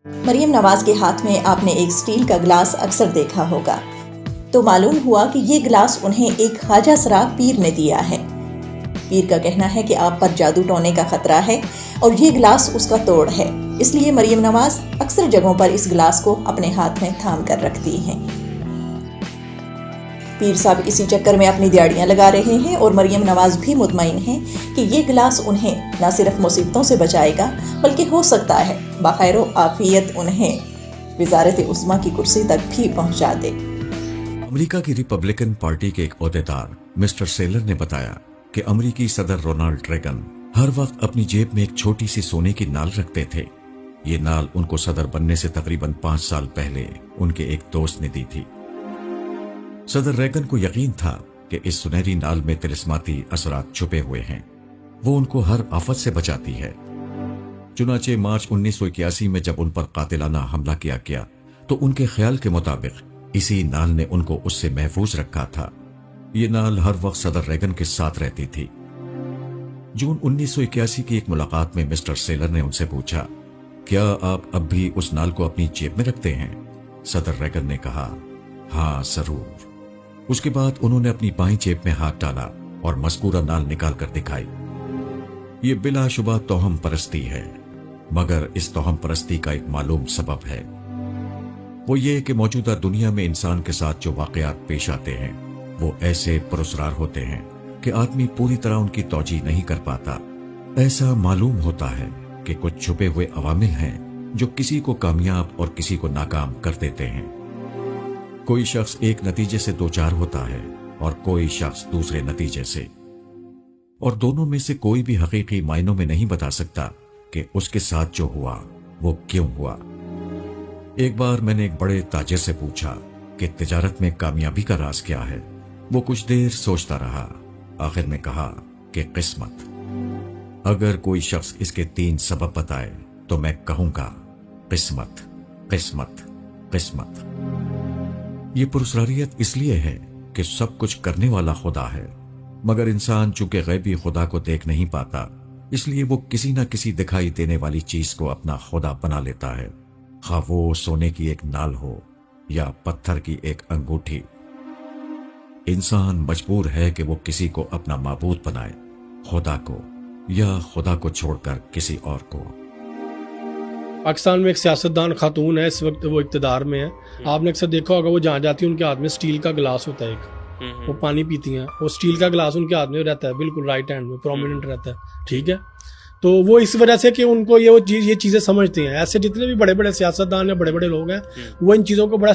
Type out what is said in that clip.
مریم نواز کے ہاتھ میں آپ نے ایک سٹیل کا گلاس اکثر دیکھا ہوگا، تو معلوم ہوا کہ یہ گلاس انہیں ایک خواجہ سراغ پیر نے دیا ہے۔ پیر کا کہنا ہے کہ آپ پر جادو ٹونے کا خطرہ ہے اور یہ گلاس اس کا توڑ ہے، اس لیے مریم نواز اکثر جگہوں پر اس گلاس کو اپنے ہاتھ میں تھام کر رکھتی ہیں۔ پیر صاحب اسی چکر میں اپنی دیاڑیاں لگا رہے ہیں اور مریم نواز بھی مطمئن ہیں کہ یہ گلاس انہیں نہ صرف مصیبتوں سے بچائے گا بلکہ ہو سکتا ہے بخیر و عافیت انہیں وزارت عظمیٰ کی کرسی تک بھی پہنچا دے۔ امریکہ کی ریپبلکن پارٹی کے ایک عہدیدار مسٹر سیلر نے بتایا کہ امریکی صدر رونالڈ ریگن ہر وقت اپنی جیب میں ایک چھوٹی سی سونے کی نال رکھتے تھے۔ یہ نال ان کو صدر بننے سے تقریباً 5 سال پہلے ان کے ایک دوست نے دی تھی۔ صدر ریگن کو یقین تھا کہ اس سنہری نال میں طلسماتی اثرات چھپے ہوئے ہیں، وہ ان کو ہر آفت سے بچاتی ہے۔ چنانچہ مارچ 1981 میں جب ان پر قاتلانہ حملہ کیا گیا تو ان کے خیال کے مطابق اسی نال نے ان کو اس سے محفوظ رکھا تھا۔ یہ نال ہر وقت صدر ریگن کے ساتھ رہتی تھی۔ جون 1981 کی ایک ملاقات میں مسٹر سیلر نے ان سے پوچھا، کیا آپ اب بھی اس نال کو اپنی جیب میں رکھتے ہیں؟ صدر ریگن نے کہا، ہاں ضرور۔ اس کے بعد انہوں نے اپنی بائیں جیب میں ہاتھ ڈالا اور مذکورہ نال نکال کر دکھائی۔ یہ بلا شبہ توہم پرستی ہے، مگر اس توہم پرستی کا ایک معلوم سبب ہے۔ وہ یہ کہ موجودہ دنیا میں انسان کے ساتھ جو واقعات پیش آتے ہیں وہ ایسے پراسرار ہوتے ہیں کہ آدمی پوری طرح ان کی توجیہ نہیں کر پاتا۔ ایسا معلوم ہوتا ہے کہ کچھ چھپے ہوئے عوامل ہیں جو کسی کو کامیاب اور کسی کو ناکام کر دیتے ہیں۔ کوئی شخص ایک نتیجے سے دوچار ہوتا ہے اور کوئی شخص دوسرے نتیجے سے، اور دونوں میں سے کوئی بھی حقیقی معنوں میں نہیں بتا سکتا کہ اس کے ساتھ جو ہوا وہ کیوں ہوا۔ ایک بار میں نے ایک بڑے تاجر سے پوچھا کہ تجارت میں کامیابی کا راز کیا ہے۔ وہ کچھ دیر سوچتا رہا، آخر میں کہا کہ قسمت۔ اگر کوئی شخص اس کے 3 سبب بتائے تو میں کہوں گا قسمت، قسمت، قسمت۔ یہ پراسراریت اس لیے ہے کہ سب کچھ کرنے والا خدا ہے، مگر انسان چونکہ غیبی خدا کو دیکھ نہیں پاتا، اس لیے وہ کسی نہ کسی دکھائی دینے والی چیز کو اپنا خدا بنا لیتا ہے، خواہ وہ سونے کی ایک نال ہو یا پتھر کی ایک انگوٹھی۔ انسان مجبور ہے کہ وہ کسی کو اپنا معبود بنائے، خدا کو یا خدا کو چھوڑ کر کسی اور کو۔ پاکستان میں ایک سیاستدان خاتون ہے، اس وقت وہ اقتدار میں ہے۔ آپ نے اکثر دیکھا ہوگا وہ جہاں جاتی ہے ان کے ہاتھ میں سٹیل کا گلاس ہوتا ہے ایک، وہ پانی پیتی ہیں، وہ سٹیل کا گلاس ان کے ہاتھ میں رہتا ہے، بالکل رائٹ ہینڈ میں پرومیننٹ رہتا ہے، ٹھیک ہے۔ تو وہ اس وجہ سے کہ ان کو یہ چیزیں سمجھتے ہیں۔ ایسے جتنے بھی بڑے بڑے سیاستدان یا بڑے بڑے لوگ ہیں وہ ان چیزوں کو بڑا